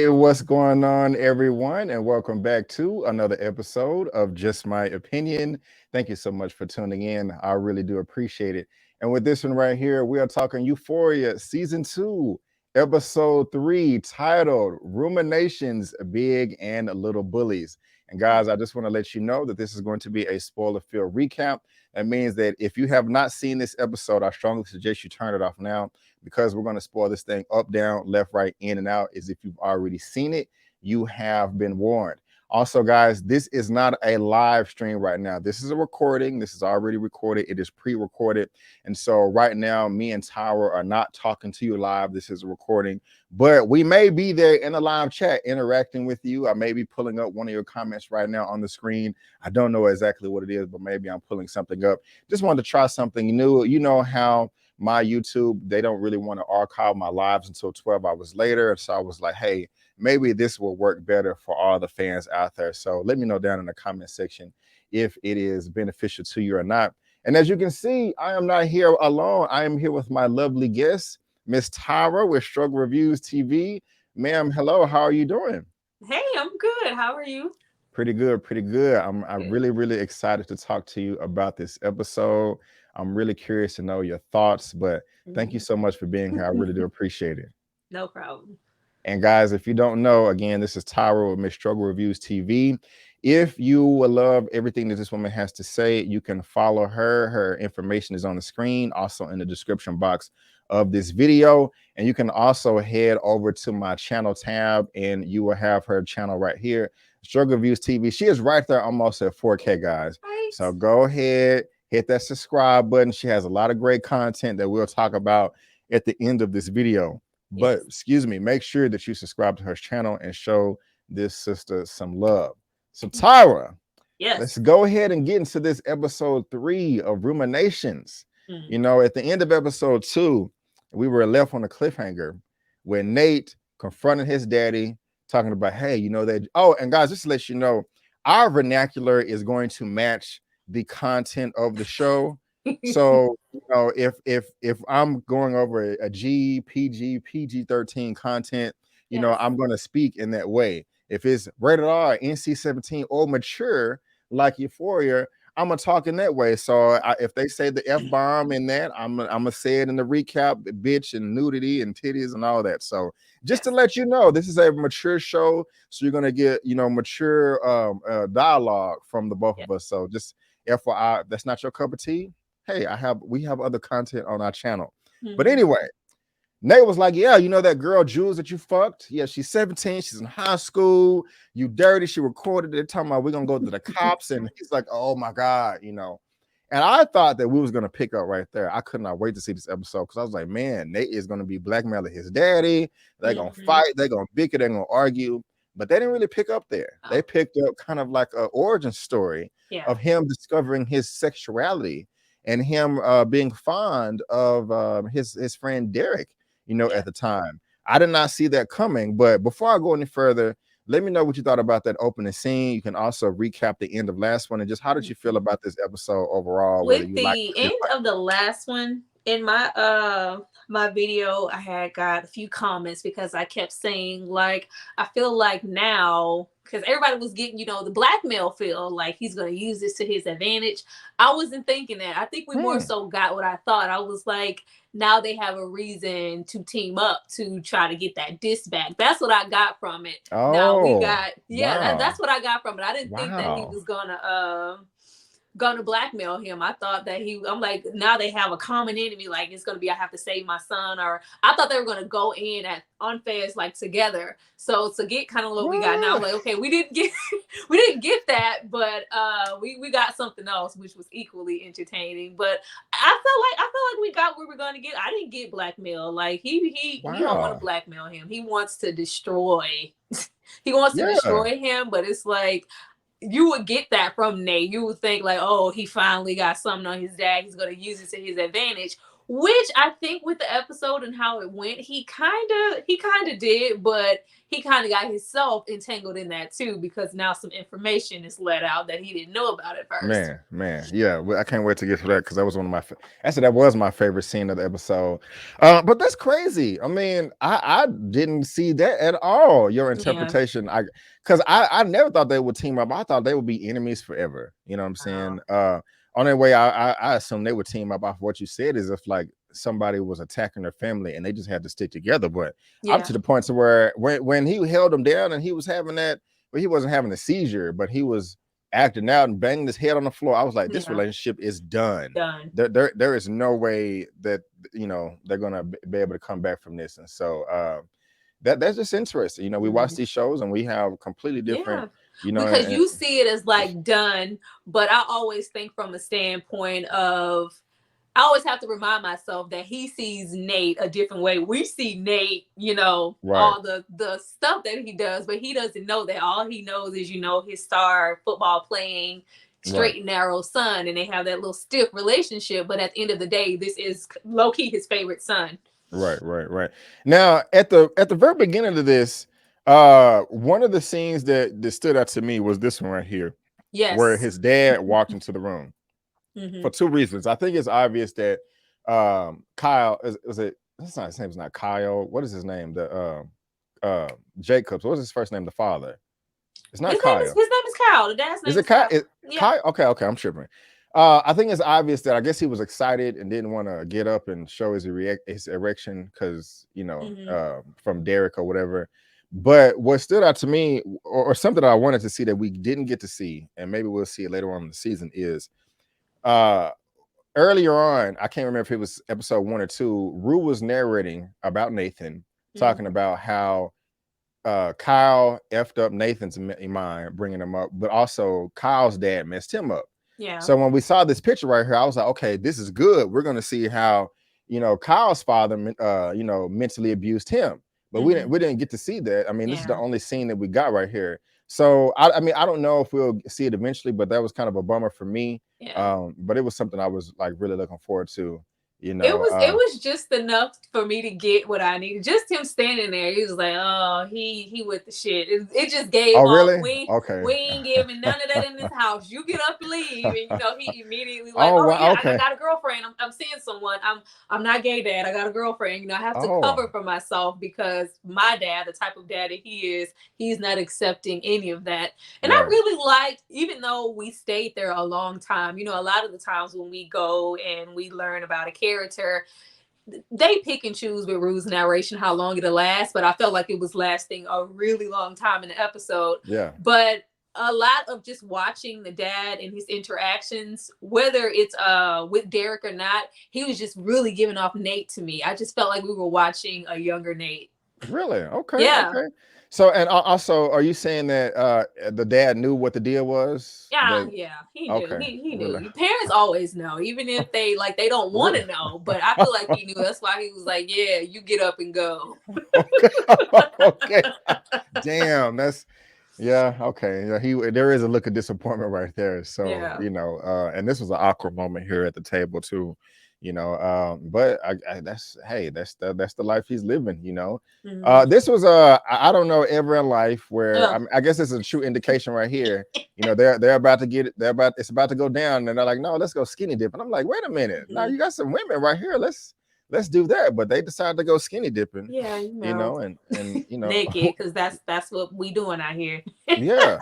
Hey, what's going on, everyone? And welcome back to another episode of Just My Opinion. Thank you so much for tuning in. I really do appreciate it. And with this one right here, we are talking Euphoria Season 2, Episode 3, titled Ruminations, Big and Little Bullies. And guys, I just want to let you know that this is going to be a spoiler-filled recap. That means that if you have not seen this episode, I strongly suggest you turn it off now because we're going to spoil this thing up, down, left, right, in, and out. As if you've already seen it, you have been warned. Also, guys, this is not a live stream right now. This is a recording. This is already recorded. It is pre-recorded. And so right now, me and Tyra are not talking to you live. This is a recording, but we may be there in a live chat interacting with you. I may be pulling up one of your comments right now on the screen. I don't know exactly what it is, but maybe I'm pulling something up. Just wanted to try something new. You know how my YouTube, they don't really want to archive my lives until 12 hours later. So I was like, hey, maybe this will work better for all the fans out there. So let me know down in the comment section if it is beneficial to you or not. And as you can see, I am not here alone. I am here with my lovely guest, Miss Tyra with Reviewz TV. Ma'am, hello. How are you doing? Hey, I'm good. How are you? Pretty good, pretty good. I'm Good. really excited to talk to you about this episode. I'm really curious to know your thoughts, but thank you Mhm. so much for being here. I really do appreciate it. No problem. And guys, if you don't know, again, this is Tyra with Miss Reviewz TV. If you would love everything that this woman has to say, you can follow her. Her information is on the screen, also in the description box of this video. And you can also head over to my channel tab and you will have her channel right here, Reviewz TV. She is right there almost at 4K, guys. Right. So go ahead, hit that subscribe button. She has a lot of great content that we'll talk about at the end of this video. But Yes. excuse me, make sure that you subscribe to her channel and show this sister some love. So Tyra, let's Yes. go ahead and get into this episode 3 of Ruminations. You Mm. know, at the end of episode 2, we were left on a cliffhanger where Nate confronted his daddy, talking about, hey, you know that. Oh, and guys, just to let you know, our vernacular is going to match the content of the show. So, you know, if I'm going over a G, PG, PG-13 content, you know, Yes. I'm going to speak in that way. If it's rated R, NC-17, or mature like Euphoria, I'm gonna talk in that way. So if they say the F bomb in that, I'm gonna say it in the recap, bitch and nudity and titties and all that. So just to Yes. let you know, this is a mature show, so you're gonna get, you know, mature dialogue from the both Yes. of us. So just FYI, if that's not your cup of tea, hey, we have other content on our channel. But Mm-hmm. anyway, Nate was like, yeah, you know that girl Jules that you fucked? Yeah, she's 17, she's in high school, you dirty. She recorded it, talking about we're gonna go to the cops. And he's like, oh my God, you know. And I thought that we was gonna pick up right there. I could not wait to see this episode because I was like, man, Nate is gonna be blackmailing his daddy. They're gonna Mm-hmm. fight, they're gonna bicker, they're gonna argue. But they didn't really pick up there. They Oh, picked up kind of like an origin story yeah. of him discovering his sexuality and him being fond of his friend Derek, you know, Yeah. at the time. I did not see that coming. But before I go any further, let me know what you thought about that opening scene. You can also recap the end of last one and just how did you feel Mhm. about this episode overall, whether With you like the or end dislike of the last one in my video, I had got a few comments because I kept saying like I feel like now because everybody was getting the blackmail feel like he's gonna use this to his advantage. I wasn't thinking that. I think we more it. so got what I thought. I was like, now they have a reason to team up to try to get that disc back. That's what I got from it. Now we Oh, got wow. that's what I got from it. I didn't think that he Wow. was gonna blackmail him. I thought that I'm like, now they have a common enemy, like it's gonna be I have to save my son, or I thought they were gonna go in at unfairs like together. So to get kind of what we got now, I'm What? like, okay, we didn't get we didn't get that, but we got something else which was equally entertaining. But I felt like we got what we're gonna get. I didn't get blackmail. Like he don't want to Wow. blackmail him. He wants to destroy he wants to Yeah. destroy him, but it's like you would get that from Nate. You would think like, oh, he finally got something on his dad. He's going to use it to his advantage. Which I think with the episode and how it went, he kind of did, but he kind of got himself entangled in that too, because now some information is let out that he didn't know about at first. Man, yeah. I can't wait to get to that because that was one of my. Actually, that was my favorite scene of the episode. But that's crazy. I mean, I didn't see that at all. Your Yeah. interpretation, I never thought they would team up. I thought they would be enemies forever. You know what I'm saying? Only way I assume they would team up off what you said is if like somebody was attacking their family and they just had to stick together. But I'm Yeah. to the point to where when he held them down and he was having that, but he wasn't having a seizure, but he was acting out and banging his head on the floor. I was like, this Yeah. relationship is done. Done. There is no way that they're gonna be able to come back from this. And so that's just interesting. We watch these shows and we have completely different, Yeah. Because and you see it as like done, but I always think from a standpoint of I always have to remind myself that he sees Nate a different way. We see Nate, right, all the stuff that he does, but he doesn't know that. All he knows is, his star football playing right. straight and narrow son, and they have that little stiff relationship. But at the end of the day, this is low key his favorite son. Right. Now, at the very beginning of this, one of the scenes that stood out to me was this one right here, where Yes. his dad walked into the room Mm-hmm. for two reasons. I think it's obvious that Kyle is it. That's not his name. It's not Kyle. What is his name? The Jacobs. What's his first name? The father. It's not Kyle. His name is Kyle. The dad's Is name it is Kyle? Kyle. Yeah. Kyle? Okay. I'm tripping. I think it's obvious that I guess he was excited and didn't want to get up and show his erection because from Derek or whatever. But what stood out to me, or something that I wanted to see that we didn't get to see, and maybe we'll see it later on in the season, is earlier on. I can't remember if it was episode 1 or 2. Rue was narrating about Nathan, talking about how Kyle effed up Nathan's mind, bringing him up, but also Kyle's dad messed him up. Yeah. So when we saw this picture right here, I was like, okay, this is good. We're going to see how Kyle's father, mentally abused him, but we didn't get to see that. I mean, this is the only scene that we got right here. So I mean, I don't know if we'll see it eventually, but that was kind of a bummer for me. Yeah. But it was something I was like really looking forward to. It was just enough for me to get what I needed. Just him standing there, he was like, "Oh, he with the shit." It just gave Oh, off. really? Okay. We ain't giving none of that in this house. You get up and leave, and he immediately like, Oh, "Oh wow. yeah, I Okay. got a girlfriend. I'm seeing someone. I'm not gay, dad. I got a girlfriend. I have to Oh. cover for myself because my dad, the type of dad that he is, he's not accepting any of that." And I Right. really liked, even though we stayed there a long time. A lot of the times when we go and we learn about a character, they pick and choose with Rue's narration how long it'll last, but I felt like it was lasting a really long time in the episode. Yeah. But a lot of just watching the dad and his interactions, whether it's with Derek or not, he was just really giving off Nate to me. I just felt like we were watching a younger Nate. Really? Okay. Yeah. Okay. So, and also, are you saying that the dad knew what the deal was? Yeah, That, he knew. okay. He knew. Really? Parents always know, even if they don't want to know. But I feel like he knew. That's why he was like, "Yeah, you get up and go." Okay. Damn, that's okay. Yeah, there is a look of disappointment right there. So, Yeah. And this was an awkward moment here at the table too. But that's the life he's living. This was I don't know ever in life where I guess this is a true indication right here. They're about to get it. It's about to go down, and they're like, no, let's go skinny dip. And I'm like, wait a minute, now you got some women right here. Let's do that. But they decided to go skinny dipping. Yeah, and naked, because that's what we doing out here. yeah,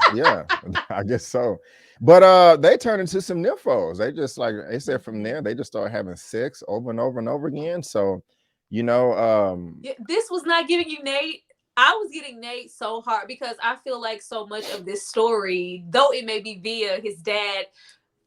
I guess so. But they turned into some nymphos. They just, like they said, from there they just started having sex over and over and over again. So this was not giving you Nate. I was getting Nate so hard because I feel like so much of this story, though it may be via his dad,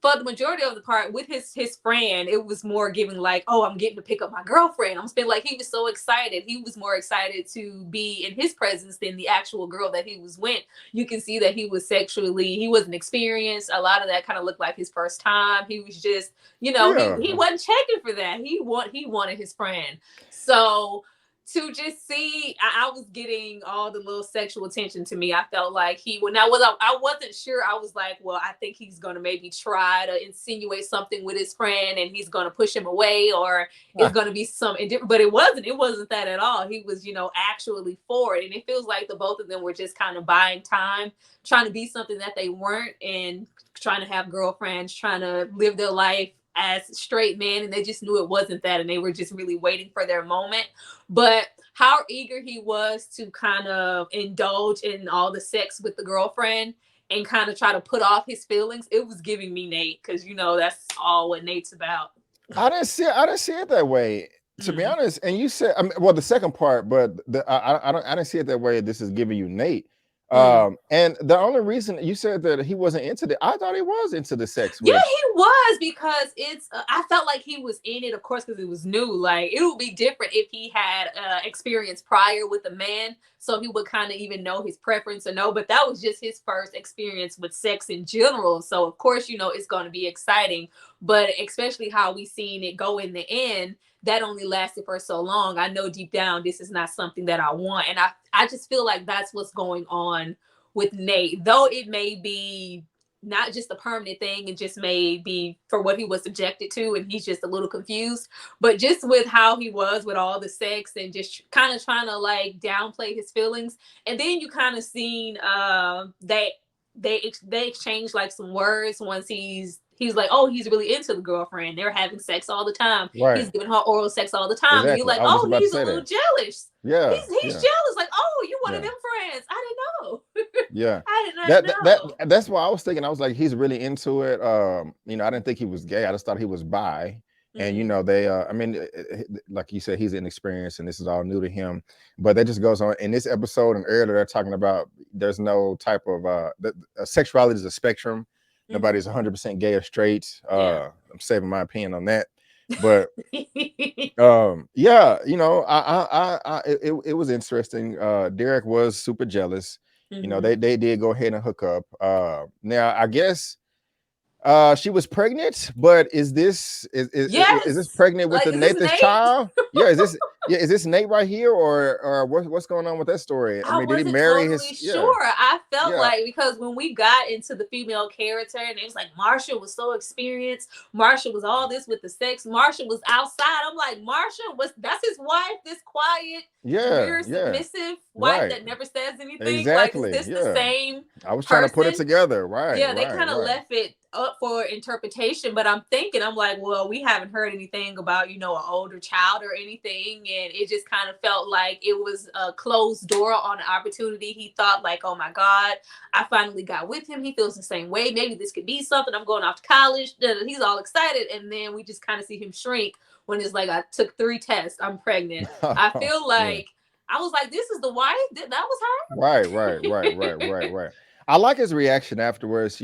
for the majority of the part with his friend, it was more giving like, oh, I'm getting to pick up my girlfriend. I'm feeling like he was so excited. He was more excited to be in his presence than the actual girl that he was with. You can see that he wasn't experienced. A lot of that kind of looked like his first time. He was just, he wasn't checking for that. He wanted his friend. So to just see, I was getting all the little sexual attention to me. I felt like when I wasn't sure. I was like, well, I think he's going to maybe try to insinuate something with his friend and he's going to push him away, or it's going to be something different. But it wasn't that at all. He was, actually for it. And it feels like the both of them were just kind of buying time, trying to be something that they weren't, and trying to have girlfriends, trying to live their life as straight men, and they just knew it wasn't that, and they were just really waiting for their moment. But how eager he was to kind of indulge in all the sex with the girlfriend and kind of try to put off his feelings, it was giving me Nate, because that's all what Nate's about. I didn't see it that way, to be honest. And you said, well, the second part, but I didn't see it that way. This is giving you Nate. And the only reason you said that he wasn't into the, I thought he was into the sex with. Yeah, he was, because it's I felt like he was in it, of course, because it was new. Like, it would be different if he had experience prior with a man, so he would kind of even know his preference or no. But that was just his first experience with sex in general, so of course, it's going to be exciting. But especially how we seen it go in the end, that only lasted for so long. I know deep down this is not something that I want, and I just feel like that's what's going on with Nate, though it may be not just a permanent thing, and just may be for what he was subjected to, and he's just a little confused. But just with how he was with all the sex and just kind of trying to like downplay his feelings, and then you kind of seen they exchange like some words once he's like, oh, he's really into the girlfriend. They're having sex all the time. Right. He's giving her oral sex all the time. Exactly. And you're like, oh, he's a little jealous. Yeah. He's jealous. Like, oh, you one of them friends. I didn't know. Yeah. I did not know. That's why I was thinking. I was like, he's really into it. I didn't think he was gay. I just thought he was bi. And they like you said, he's inexperienced and this is all new to him. But that just goes on in this episode, and earlier they're talking about there's no type of sexuality is a spectrum. Nobody's 100% gay or straight. I'm saving my opinion on that. But it was interesting. Derek was super jealous. They did go ahead and hook up. Now I guess she was pregnant, but is this pregnant with the Nathan's child? Is this Nate right here, or what's going on with that story? I mean, did he marry totally his? Sure, I felt like, because when we got into the female character, and it was like Marsha was so experienced, Marsha was all this with the sex, Marsha was outside. I'm like, that's his wife, this quiet, very submissive wife that never says anything. Exactly. Like, is this the same? I was trying to put it together, right? Yeah, they kind of left it up for interpretation, but I'm like, well, we haven't heard anything about an older child or anything, and it just kind of felt like it was a closed door on an opportunity. He thought like, oh my God, I finally got with him, he feels the same way, maybe this could be something, I'm going off to college. He's all excited, and then we just kind of see him shrink when it's like, I took 3 tests, I'm pregnant. I feel like I was like, this is the wife, that was her. Right. I like his reaction afterwards.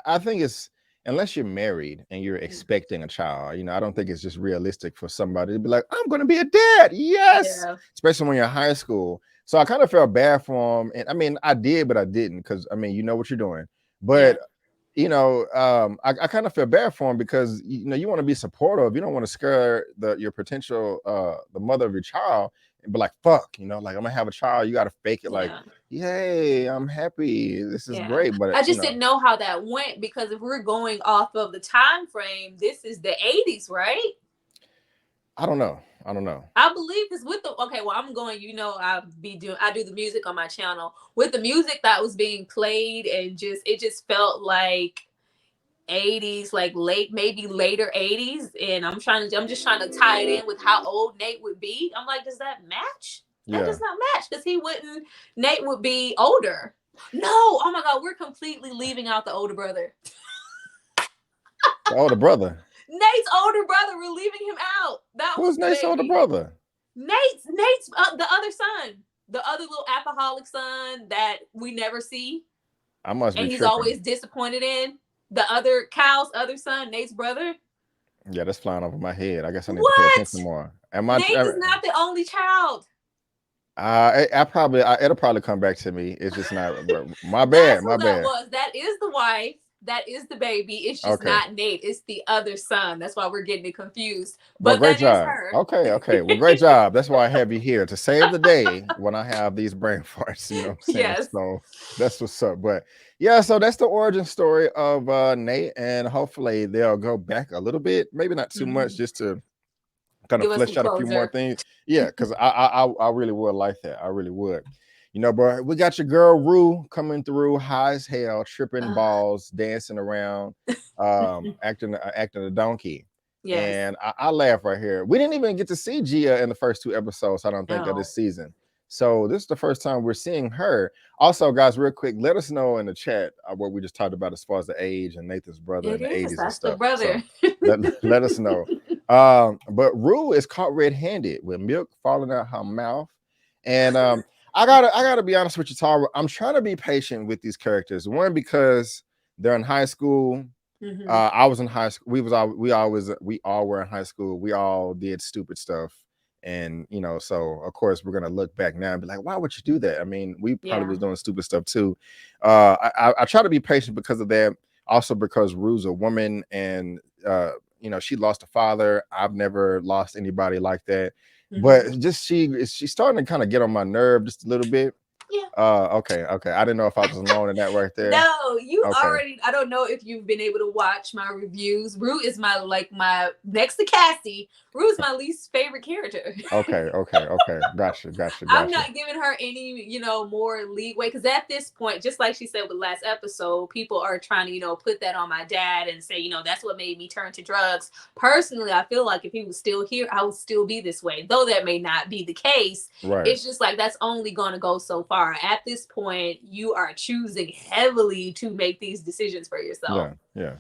I think it's, unless you're married and you're expecting a child, I don't think it's just realistic for somebody to be like, I'm going to be a dad. Yes. Yeah. Especially when you're in high school. So I kind of felt bad for him. And I did, but I didn't, because you know what you're doing. But I kind of feel bad for him, because you want to be supportive. You don't want to scare your potential the mother of your child and be like, fuck, like, I'm gonna have a child. You got to fake it like, yay, I'm happy, this is great. But I just didn't know how that went, because if we're going off of the time frame, this is the 80s, right? I don't know. I believe it's with I'm going, I do the music on my channel, with the music that was being played, and it just felt like 80s, like maybe later 80s. And I'm just trying to tie it in with how old Nate would be. I'm like, does that match? That does not match, because Nate would be older. No, oh my God, we're completely leaving out the older brother. The older brother. Nate's older brother, we're leaving him out. Who's Nate's older brother? Nate's the other son, the other little alcoholic son that we never see. I must be and he's tripping. Always disappointed in. The other Kyle's other son, Nate's brother. Yeah, that's flying over my head. I guess I need to pay attention more. Nate is not the only child. It'll probably come back to me. It's just not. My bad. That is the wife. that is the baby. It's just Okay. not Nate. It's the other son. That's why we're getting it confused. Well, But great that is job. her. Okay, okay. Well, great job. That's why I have you here to save the day when I have these brain farts. You know what I'm saying? Yes. So that's what's up. But yeah, so that's the origin story of Nate, and hopefully they'll go back a little bit, maybe not too much, just to kind of Give us some flesh out a few more closure. things. Yeah, because I really would like that. I really would. You know, but we got your girl Rue coming through high as hell, tripping balls, dancing around, acting a donkey. Yes. And I laugh right here. We didn't even get to see Gia in the first 2 episodes, I don't think, of No. this season. So this is the first time we're seeing her. Also, guys, real quick, let us know in the chat what we just talked about as far as the age and Nathan's brother in It the is. 80s and That's the stuff. So brother. let us know. But Rue is caught red-handed with milk falling out her mouth. And I gotta be honest with you, Tara. I'm trying to be patient with these characters. One, because they're in high school. I was in high school. We all were in high school. We all did stupid stuff. And you know, so of course we're gonna look back now and be like, why would you do that? I mean, we probably was doing stupid stuff too. I try to be patient because of that. Also because Rue's a woman, and you know, she lost a father. I've never lost anybody like that. But just she's starting to kind of get on my nerve just a little bit. Yeah. Okay. I didn't know if I was alone in that right there. No, you Okay. already. I don't know if you've been able to watch my reviews. Rue is my next to Cassie. Rue is my least favorite character. Okay. Gotcha. I'm not giving her any, more leeway because at this point, just like she said with last episode, people are trying to, put that on my dad and say, that's what made me turn to drugs. Personally, I feel like if he was still here, I would still be this way. Though that may not be the case. Right. It's just like that's only going to go so far. At this point, you are choosing heavily to make these decisions for yourself. Yeah.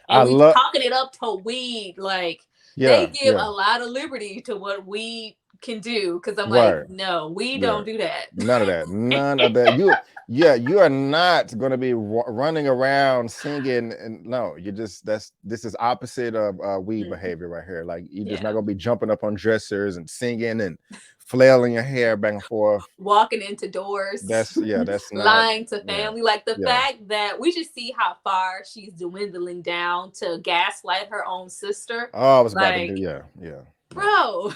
And we talking it up to weed. Like they give a a lot of liberty to what weed can do, because I'm like, no, we don't do that. None of that. You are not going to be running around singing, and no, this is opposite of weed behavior right here. Like you're just not going to be jumping up on dressers and singing and flailing your hair back and forth, walking into doors. That's not lying to family. Like the fact that we just see how far she's dwindling down to gaslight her own sister. Oh, I was about to do bro.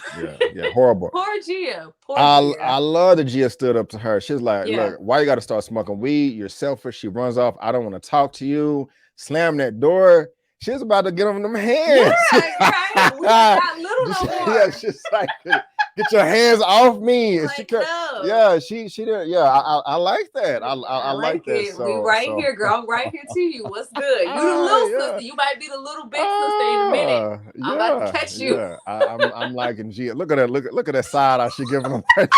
Yeah, horrible. Poor Gia. I love that Gia stood up to her. She's like, look, why you got to start smoking weed? You're selfish. She runs off. I don't want to talk to you. Slam that door. She's about to get on them hands. Yeah, right. We got little no more. Yeah, she's like, get your hands off me. Like, no. Yeah, she did. Yeah, I like that. I like that. It. So, we right here, girl. I'm right here to you. What's good? You the little sister. You might be the little big sister in a minute. I'm about to catch you. Yeah, I'm liking Gia. Look at that. Look at that side eye she giving him. Like,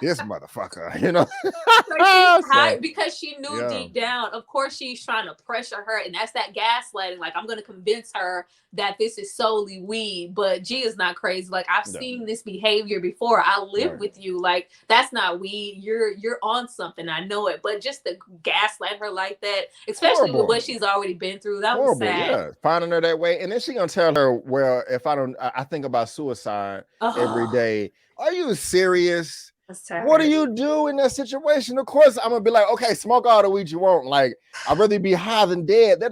this motherfucker, because she knew deep down. Of course, she's trying to pressure her, and that's that gaslighting. Like, I'm going to convince her that this is solely weed, but Gia's not crazy. Like, I've seen this behavior before. I live with you. Like, that's not weed. You're on something. I know it. But just to gaslight her like that, especially with what she's already been through, that was sad. Yeah, finding her that way, and then she gonna tell her, well, if I think about suicide every day. Are you serious? What do you do in that situation? Of course, I'm gonna be like, okay, smoke all the weed you want. Like, I'd rather be high than dead.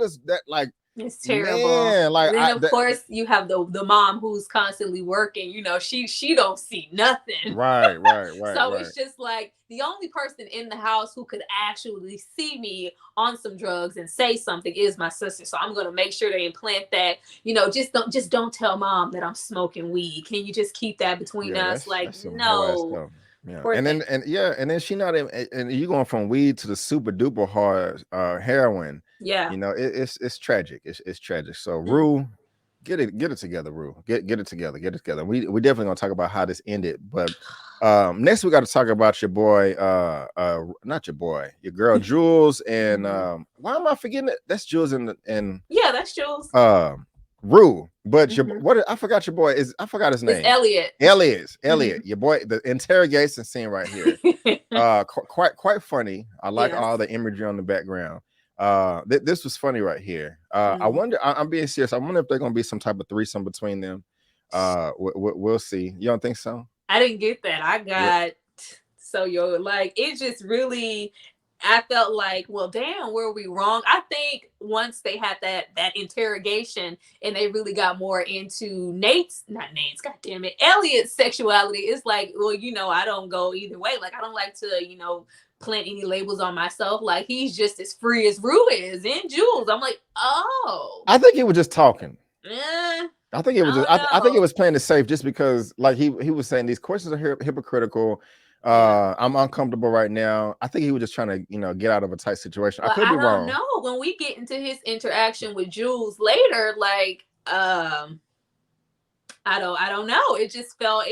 It's terrible. Man, like, then of course you have the mom who's constantly working. She don't see nothing. Right. So it's just like the only person in the house who could actually see me on some drugs and say something is my sister. So I'm gonna make sure they implant that. Just don't tell mom that I'm smoking weed. Can you just keep that between us? Like, no. Yeah, and then she not even, and you going from weed to the super duper hard heroin. Yeah, it's tragic. It's tragic. So Rue, get it together, Rue. Get it together. We definitely gonna talk about how this ended, but next we got to talk about your boy, not your boy, your girl Jules, and why am I forgetting it? That's Jules and that's Jules. Rue, but I forgot your boy I forgot his name. It's Elliot. Elliot, your boy. The interrogation scene right here, quite funny. I like all the imagery on the background. This was funny right here. I wonder. I'm being serious. I wonder if they're gonna be some type of threesome between them. We'll see. You don't think so? I didn't get that. I got it just really. I felt like, well, damn, were we wrong? I think once they had that interrogation and they really got more into not Nate's, god damn it, Elliot's sexuality, it's like, well, I don't go either way. Like, I don't like to, plant any labels on myself. Like, he's just as free as Rue is and Jules. I'm like, oh. I think he was just talking. I think it was I think it was playing it safe just because like he was saying these questions are hypocritical. I'm uncomfortable right now. I think he was just trying to, get out of a tight situation. But I could be wrong. No, when we get into his interaction with Jules later, like, I don't know. It just felt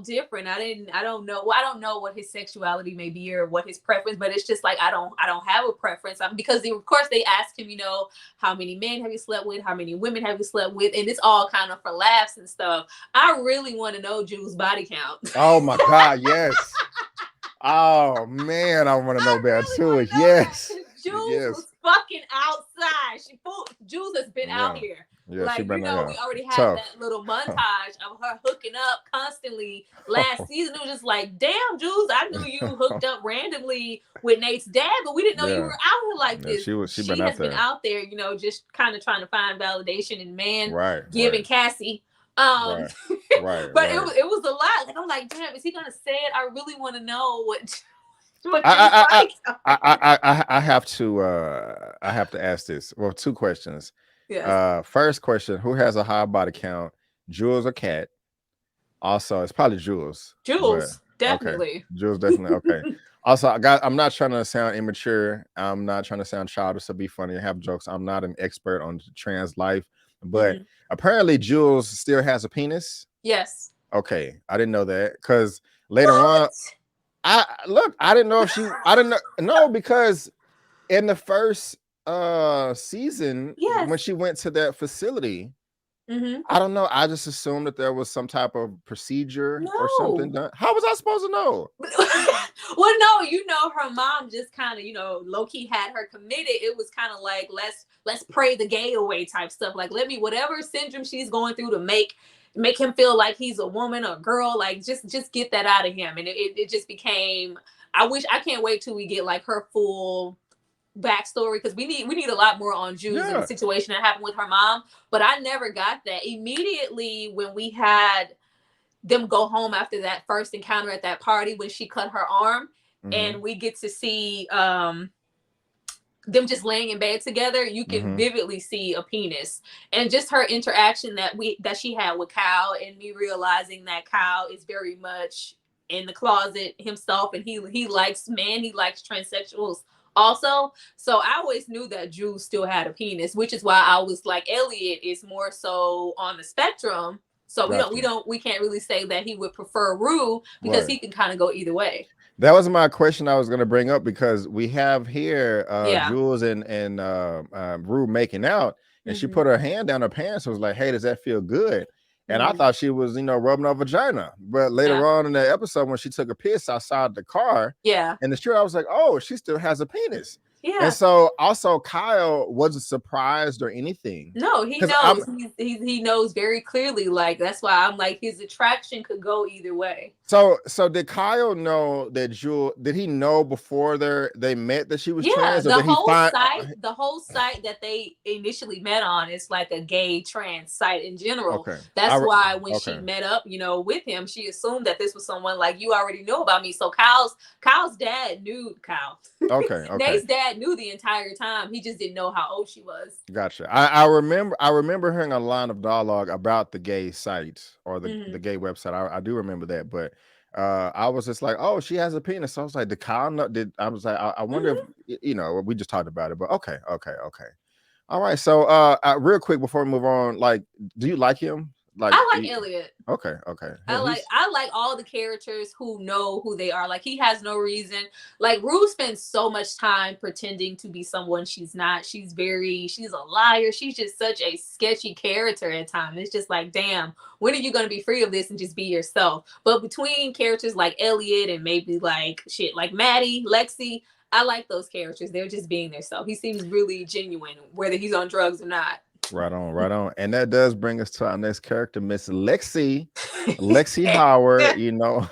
different. I don't know. Well, I don't know what his sexuality may be or what his preference, but it's just like I don't have a preference. Because of course they asked him, how many men have you slept with, how many women have you slept with, and it's all kind of for laughs and stuff. I really want to know Jules' body count. Oh my God, yes. Oh man, I want to know that too. Yes. Jules was fucking outside. Jules has been out here. Yeah, like, we already had that little montage of her hooking up constantly last season. It was just like, damn, Jules, I knew you hooked up randomly with Nate's dad, but we didn't know you were out here like this. She has been out there, just kind of trying to find validation in man, giving Cassie. But it was a lot. Like, I'm like, damn, is he gonna say it? I really want to know what I have to ask this. Well, two questions. Yes. First question: who has a high body count, Jules or Kat? Also, it's probably Jules. Definitely. Okay. Jules, definitely. Okay. Also, I'm not trying to sound immature. I'm not trying to sound childish or be funny or have jokes. I'm not an expert on trans life, but apparently Jules still has a penis. Yes. Okay, I didn't know that because later on, I didn't know if she. I didn't know. No, because in the first season, when she went to that facility, I don't know. I just assumed that there was some type of procedure or something done. How was I supposed to know? Well, no, her mom just kind of, low-key had her committed. It was kind of like, let's pray the gay away type stuff. Like, whatever syndrome she's going through to make him feel like he's a woman or a girl, like just get that out of him. And it just became, I can't wait till we get like her full backstory, because we need a lot more on Jules and the situation that happened with her mom. But I never got that. Immediately when we had them go home after that first encounter at that party when she cut her arm, and we get to see them just laying in bed together, you can vividly see a penis. And just her interaction that she had with Kyle, and me realizing that Kyle is very much in the closet himself, and he likes men, he likes transsexuals also. So I always knew that Jules still had a penis, which is why I was like, Elliot is more so on the spectrum. So we can't really say that he would prefer Rue, because he can kind of go either way. That was my question I was going to bring up, because we have here Jules and Rue making out, and she put her hand down her pants and was like, hey, does that feel good? And I thought she was, rubbing her vagina. But later on in the episode, when she took a piss outside the car, in the street, I was like, oh, she still has a penis. Yeah. And so also Kyle wasn't surprised or anything. No, he knows. He knows very clearly. Like, that's why I'm like, his attraction could go either way. So did Kyle know that Jules? Did he know before they met that she was trans? Or the whole site that they initially met on is like a gay trans site in general. Okay. That's why when she met up, with him, she assumed that this was someone like, you already know about me. So Kyle's dad knew Kyle. Okay. Nate's dad knew the entire time. He just didn't know how old she was. Gotcha. I remember hearing a line of dialogue about the gay site or the gay website. I do remember that, but I was just like, oh, she has a penis. So I was like, did Kyle know? I was like, I wonder if we just talked about it, but okay. All right. So real quick before we move on, like, do you like him? Like, I like Elliot. Okay. I like all the characters who know who they are. Like, he has no reason. Like, Rue spends so much time pretending to be someone she's not. She's a liar. She's just such a sketchy character at times. It's just like, damn, when are you going to be free of this and just be yourself? But between characters like Elliot and maybe like Maddie, Lexi, I like those characters. They're just being themselves. He seems really genuine, whether he's on drugs or not. Right on, right on. And that does bring us to our next character, Miss Lexi Howard. You know,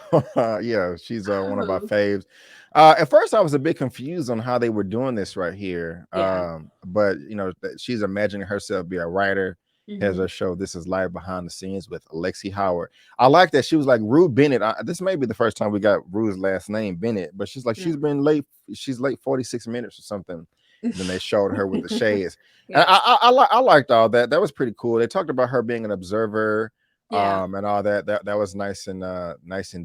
yeah, she's one of our Oh, faves. At first, I was a bit confused on how they were doing this right here. yeah. But you know, she's imagining herself be a writer. Has Hmm. her show "This Is Life" behind the scenes with Lexi Howard. I like that she was like Rue Bennett. This may be the first time we got Rue's last name Bennett, but she's like she's been late. She's late 46 minutes or something. Then they showed her with the shades. And Yeah. I liked all that. That was pretty cool. They talked about her being an observer, Yeah. and all that. That was nice and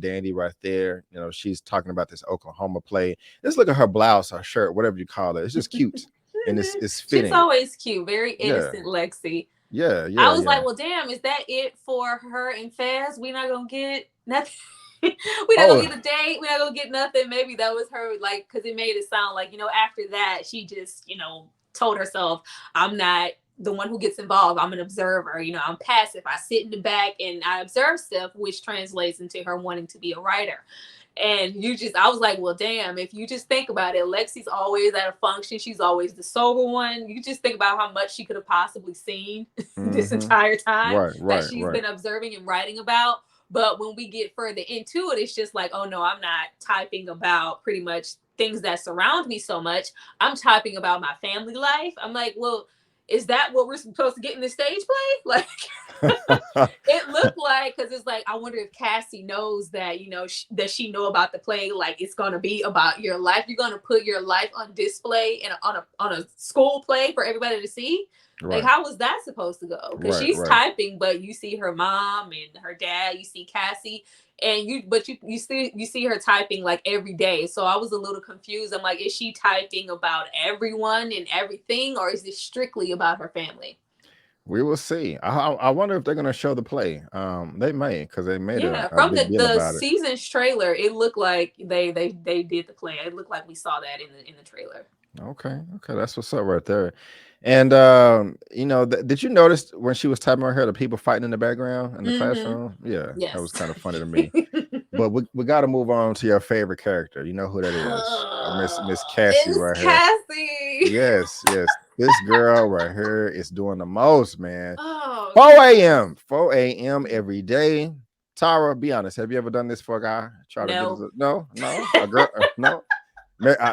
dandy right there. You know, she's talking about this Oklahoma play. Just look at her blouse, her shirt, whatever you call it. It's just cute and it's She's fitting. always cute, very Yeah, innocent, Lexi. yeah, I yeah, was yeah. like, well, damn, is that it for her and Faz? We not gonna get nothing. We not gonna Oh, get a date. We not gonna get nothing. Maybe that was her, like, because it made it sound like, after that, she just, told herself, I'm not the one who gets involved. I'm an observer. I'm passive. I sit in the back and I observe stuff, which translates into her wanting to be a writer. And I was like, well, damn, if you just think about it, Lexi's always at a function. She's always the sober one. You just think about how much she could have possibly seen this mm-hmm. entire time Right, that right, she's right. been observing and writing about. But when we get further into it, it's just like, oh no, I'm not typing about pretty much things that surround me so much. I'm typing about my family life. I'm like, well, is that what we're supposed to get in the stage play? Like, it looked like, because it's like, I wonder if Cassie knows that, that she know about the play. Like, it's gonna be about your life. You're gonna put your life on display and on a school play for everybody to see. Like, Right, how was that supposed to go? Because right, she's right. typing, but you see her mom and her dad. You see Cassie, and you see her typing like every day. So I was a little confused. I'm like, is she typing about everyone and everything, or is this strictly about her family? We will see. I wonder if they're gonna show the play. They may, because they made Yeah, a from big deal the about it. season's trailer, it looked like they did the play. It looked like we saw that in the trailer. Okay, okay, that's what's up right there. And you know, did you notice when she was typing her hair, the people fighting in the background in the Mm-hmm. classroom? Yeah, that was Yes. kind of funny to me. But we got to move on to your favorite character. You know who that is? Miss Cassie It's right here. Cassie. Yes, yes. This girl right here is doing the most, man. Oh, 4 a.m. 4 a.m. every day. Tara, be honest. Have you ever done this for a guy? Try to get his no. no, a girl, no.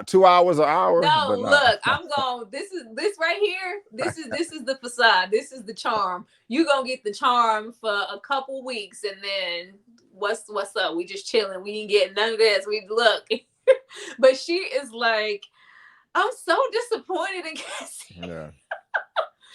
2 hours an hour, No, but no. look, I'm going. This right here. This is the facade. This is the charm. You gonna get the charm for a couple weeks, and then what's up? We just chilling. We ain't getting none of this. We look, but she is like, I'm so disappointed in Cassie. Yeah,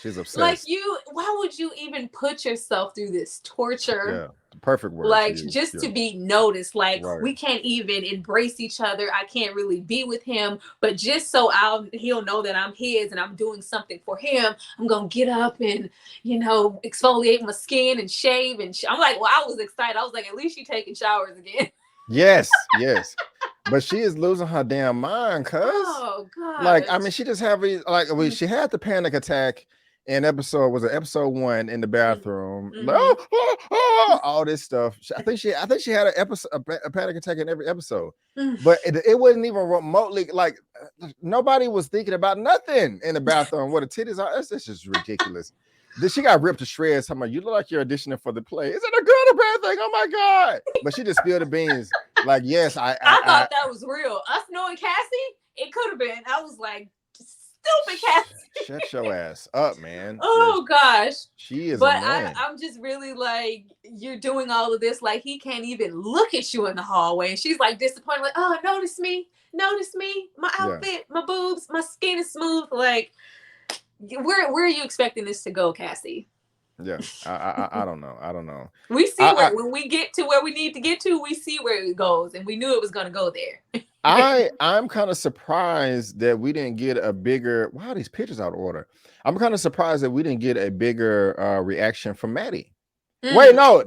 she's Like, obsessed. why would you even put yourself through this torture? Yeah, the perfect word to Like, use. just Yeah, to be noticed. Like, right. we can't even embrace each other. I can't really be with him, but just so he'll know that I'm his and I'm doing something for him, I'm gonna get up and exfoliate my skin and shave I'm like, well, I was excited. I was like, at least she taking showers again. Yes, yes. But she is losing her damn mind, cuz. Oh Like, I mean, gosh. she just have she had the panic attack in episode 1 in the bathroom. Like, Mm-hmm. all this stuff. I think she had a panic attack in every episode. But it wasn't even remotely like nobody was thinking about nothing in the bathroom. What the titties are. That's just ridiculous. Then she got ripped to shreds. Talking about, you look like you're auditioning for the play. Is it a good or bad thing? Oh my god! But she just spilled the beans. Like, yes, I thought that was real. Us knowing Cassie, it could have been. I was like, stupid Cassie. shut your ass up, man. Oh gosh. She is But annoying. I'm just really like, you're doing all of this. Like, he can't even look at you in the hallway. And she's like disappointed, like, oh, notice me, my Yeah, outfit, my boobs, my skin is smooth. Like, where are you expecting this to go, Cassie? yeah. I don't know. I don't know. We see I where, when we get to where we need to get to, we see where it goes. And we knew it was gonna go there. I'm kind of surprised that we didn't get a bigger. Wow, these pictures out of order. I'm kind of surprised that we didn't get a bigger reaction from Maddie. Wait, Mm. no,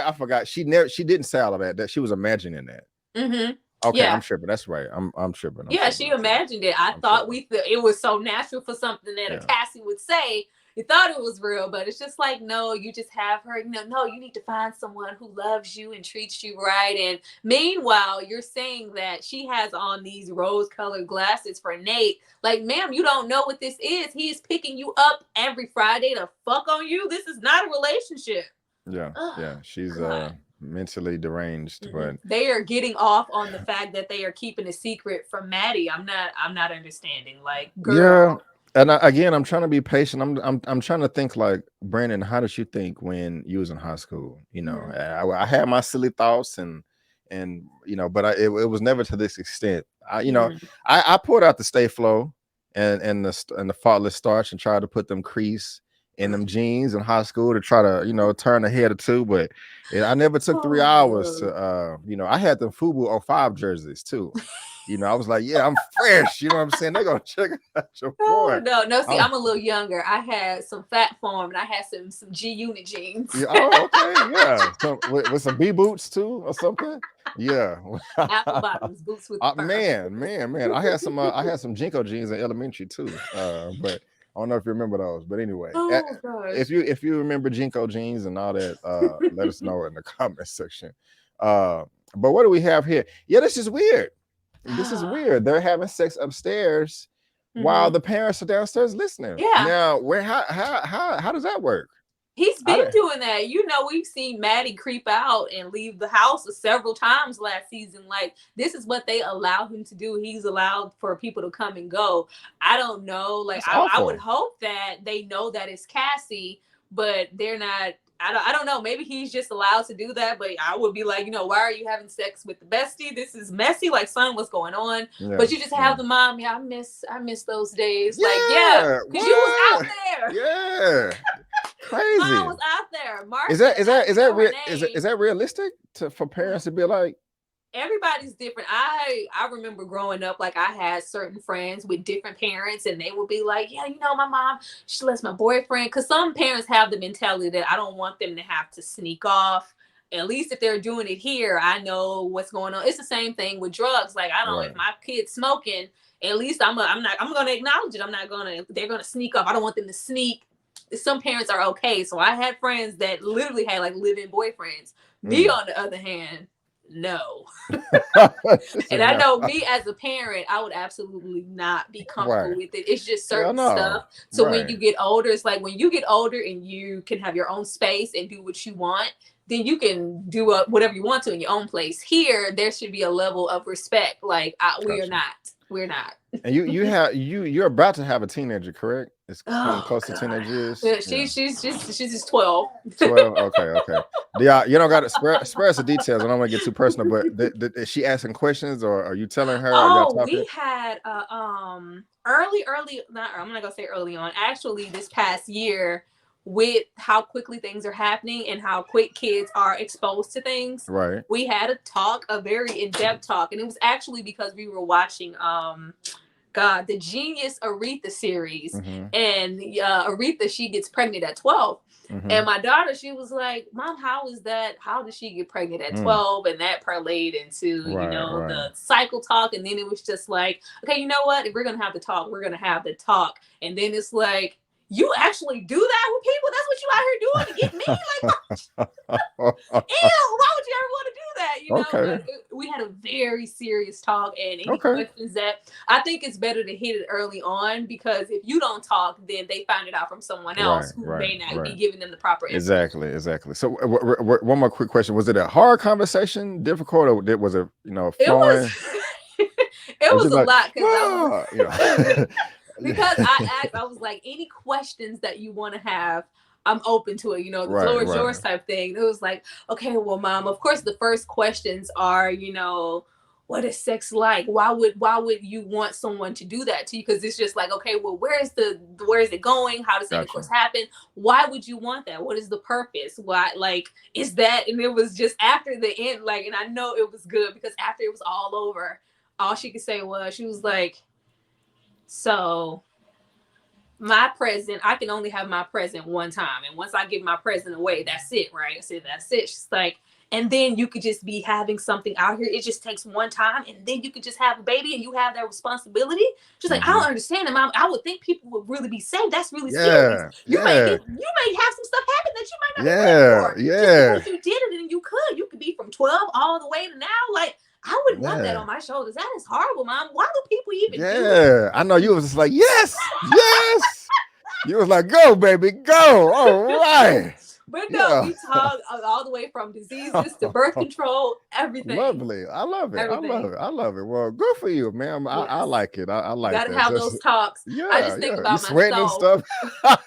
I forgot. She didn't say all of that. That she was imagining that. Mm-hmm. Okay, I'm Yeah. tripping. That's right. I'm tripping. Yeah, she I'm tripping. imagined it. I I'm thought tripping. it was so natural for something that a Yeah. Cassie would say. You thought it was real, but it's just like, no, you just have her. No, you need to find someone who loves you and treats you right. And meanwhile, you're saying that she has on these rose-colored glasses for Nate. Like, ma'am, you don't know what this is. He is picking you up every Friday to fuck on you. This is not a relationship. Yeah, yeah, she's mentally deranged, but they are getting off on the fact that they are keeping a secret from Maddie. I'm not understanding. Like, girl. Yeah, and again, I'm trying to be patient. I'm trying to think like, Brandon, how did you think when you was in high school? You know, I had my silly thoughts and you know, but it was never to this extent. I poured out the Stay Flow and the Faultless Starch and tried to put them crease in them jeans in high school to try to, you know, turn a head or two, but I never took 3 hours to you know, I had them FUBU 05 jerseys too. You know, I was like, yeah, I'm fresh. You know what I'm saying? They're gonna check out your boy. No. See, I'm a little younger. I had some Fat Farm and I had some G Unit jeans. Yeah, oh, okay, yeah. With some B boots too or something. Yeah. Apple bottoms, boots with man. I had some Jinko jeans in elementary too. But I don't know if you remember those, but anyway, if you remember Jinko jeans and all that, let us know in the comment section. But what do we have here? Yeah, this is weird. This is weird. They're having sex upstairs while the parents are downstairs listening. Yeah. Now, how does that work? He's been doing that. You know, we've seen Maddie creep out and leave the house several times last season. Like, this is what they allow him to do. He's allowed for people to come and go. I don't know. Like, I would hope that they know that it's Cassie, but they're not. I don't know. Maybe he's just allowed to do that, but I would be like, you know, why are you having sex with the bestie? This is messy. Like, son, what's going on? Yeah, but you just have the mom. Yeah, I miss those days. Yeah, like, yeah, because you was out there. Yeah, crazy. Mom was out there. Mark, is that realistic for parents to be like? Everybody's different. I remember growing up, like, I had certain friends with different parents, and they would be like, yeah, you know, my mom, she lets my boyfriend, because some parents have the mentality that I don't want them to have to sneak off. At least if they're doing it here, I know what's going on. It's the same thing with drugs. Like, I don't, if my kid's smoking, at least I'm going to acknowledge it. They're going to sneak off. I don't want them to sneak. Some parents are okay. So I had friends that literally had like live-in boyfriends. Me, on the other hand, no. And I know me as a parent, I would absolutely not be comfortable with it. It's just certain stuff. So when you get older, it's like when you get older and you can have your own space and do what you want, then you can do whatever you want to in your own place. Here, there should be a level of respect. Like, we're not. And you're about to have a teenager, correct? It's close to teenage years. Yeah, she's just 12. 12. Okay. Yeah, you don't got to spare us the details. I don't want to get too personal, but is she asking questions, or are you telling her? We had early. I'm not gonna say early on. Actually, this past year, with how quickly things are happening and how quick kids are exposed to things, right? We had a very in-depth talk, and it was actually because we were watching the Genius Aretha series, and Aretha, she gets pregnant at 12. And my daughter, she was like, Mom, how is that? How did she get pregnant at 12? And that parlayed into, the cycle talk. And then it was just like, okay, you know what? If we're going to have the talk, we're going to have the talk. And then it's like, you actually do that with people? That's what you out here doing to get me? Like, ew, why would you ever want to do that? You know, but we had a very serious talk, and any questions that I think it's better to hit it early on, because if you don't talk, then they find it out from someone else who may not be giving them the proper info. Exactly. So one more quick question. Was it a hard conversation, difficult, or was it, flowing? It was a lot, because because I was like, any questions that you want to have, I'm open to it. The floor is yours type thing. It was like, okay, well, Mom, of course, the first questions are, what is sex like? Why would you want someone to do that to you? Because it's just like, okay, well, where is it going? How does intercourse happen? Why would you want that? What is the purpose? Why, like, is that? And it was just after the end, like, and I know it was good, because after it was all over, all she could say was, she was like, so my present, I can only have my present one time. And once I give my present away, that's it, right? I said, that's it. She's like, and then you could just be having something out here. It just takes one time, and then you could just have a baby, and you have that responsibility. She's like, I don't understand it, Mom. I would think people would really be safe. That's really serious. You may have some stuff happen that you might not be ready for. Just because you did it, and you could be from 12 all the way to now. Like, I wouldn't want that on my shoulders. That is horrible, Mom. Why do people even do it? I know you was just like, yes. You was like, go, baby, go. All right. But no, we talk all the way from diseases to birth control, everything. Lovely. I love it. Everything. I love it. Well, good for you, man. Yes. I like it. I like that. Gotta have those talks. I just think about you sweating and stuff. I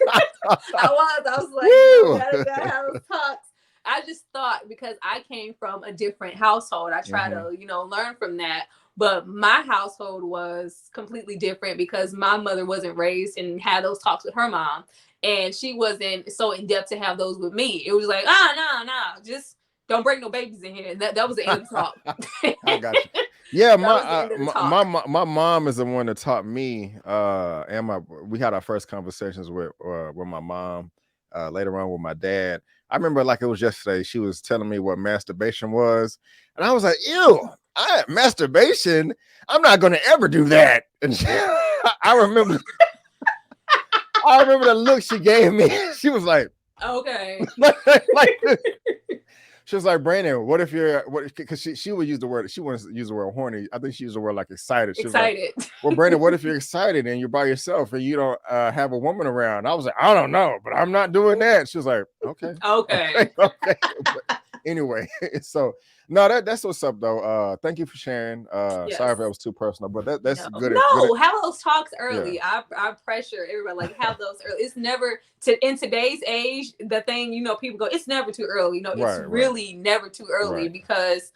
was like, gotta have those talks. I just thought, because I came from a different household, I try to, learn from that. But my household was completely different because my mother wasn't raised and had those talks with her mom. And she wasn't so in depth to have those with me. It was like, no, just don't bring no babies in here. And that was the end of the talk. I got you. Yeah, my mom is the one that taught me. And we had our first conversations with my mom. Later on with my dad. I remember like it was yesterday. She was telling me what masturbation was, and I was like, "Ew, masturbation? I'm not going to ever do that." And I remember the look she gave me. She was like, "Okay." She was like, "Brandon, what if you're because she would use the word, she wants to use the word horny. I think she used the word like excited. She excited. Was like, well, Brandon, what if you're excited and you're by yourself and you don't have a woman around?" I was like, "I don't know, but I'm not doing that." She was like, okay. But anyway, so no, that's what's up though. Thank you for sharing. Yes. Sorry if that was too personal, but that's good. No, have those talks early. Yeah. I pressure everybody, like, have those early. It's never in today's age, the thing, people go, it's never too early. No, it's really never too early, because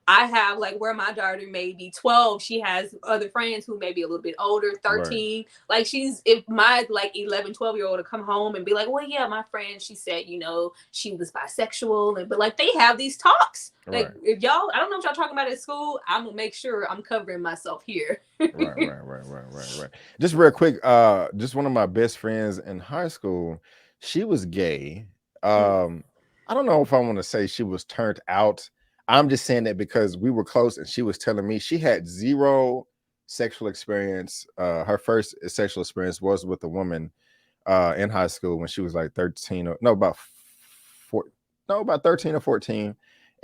I have, like, where my daughter may be 12, she has other friends who may be a little bit older, 13. Like, if my, like, 11, 12-year-old to come home and be like, well, yeah, my friend, she said, she was bisexual. But, like, they have these talks. Like, if y'all, I don't know what y'all talking about at school, I'm going to make sure I'm covering myself here. Right. Just real quick, just one of my best friends in high school, she was gay. I don't know if I want to say she was turned out. I'm just saying that because we were close and she was telling me she had zero sexual experience. Her first sexual experience was with a woman in high school when she was like about 13 or 14.